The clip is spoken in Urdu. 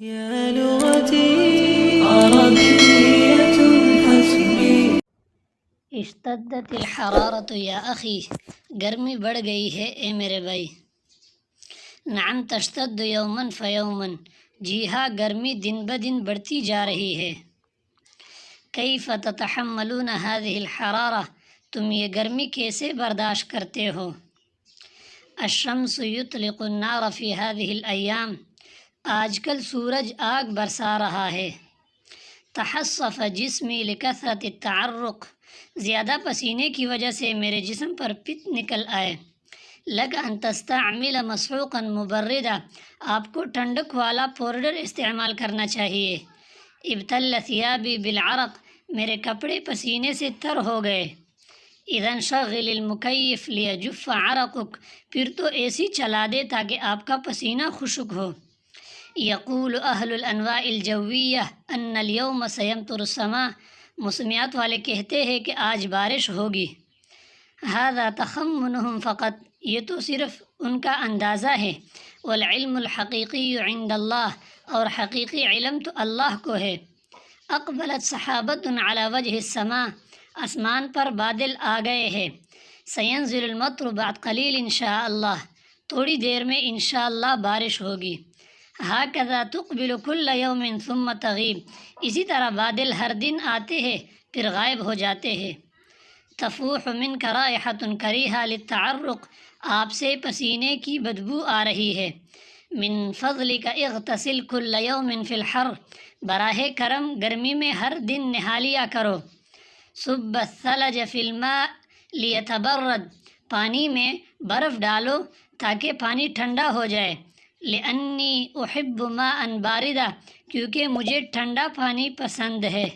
يا لغتي عربية حسبي. اشتدت الحرارت یا اخی، گرمی بڑھ گئی ہے اے میرے بھائی۔ نعم تشتد یومن فیومن، جی ہاں گرمی دن بدن بڑھتی جا رہی ہے۔ کیف تتحملون هذه الحرارہ، تم یہ گرمی کیسے برداشت کرتے ہو؟ الشمس یطلق النار فی هذه الایام، آج کل سورج آگ برسا رہا ہے۔ تحصف جسمی لکثرت التعرق، زیادہ پسینے کی وجہ سے میرے جسم پر پت نکل آئے۔ لک ان تستعمل مسحوقا مبردہ، آپ کو ٹھنڈک والا پاؤڈر استعمال کرنا چاہیے۔ ابتل ثیابی بالعرق، میرے کپڑے پسینے سے تر ہو گئے۔ اذا شغل المکیف لیجف عرقک، پھر تو اے سی چلا دے تاکہ آپ کا پسینہ خشک ہو۔ یقول اہل الانواع الجویہ ان اليوم سیمطر السماء، موسمیات والے کہتے ہیں کہ آج بارش ہوگی۔ ھذا تخمنہم فقط، یہ تو صرف ان کا اندازہ ہے۔ والعلم الحقیقی عند اللہ، اور حقیقی علم تو اللہ کو ہے۔ اقبلت سحابۃ علی وجہ السماء، آسمان پر بادل آ گئے ہیں۔ سینزل المطر بعد قلیل انشاء اللہ، تھوڑی دیر میں انشاءاللہ بارش ہوگی۔ ھکذا تقبل کل یوم ثم تغیب، اسی طرح بادل ہر دن آتے ہیں پھر غائب ہو جاتے ہیں۔ تفوح منک رائحۃ کریہہ للتعرق، آپ سے پسینے کی بدبو آ رہی ہے۔ من فضلک اغتسل کل یوم فی الحر، براہ کرم گرمی میں ہر دن نہا لیا کرو۔ صب الثلج فی الماء لیتبرد، پانی میں برف ڈالو تاکہ پانی ٹھنڈا ہو جائے۔ لانی احب ماء باردہ، کیونکہ مجھے ٹھنڈا پانی پسند ہے۔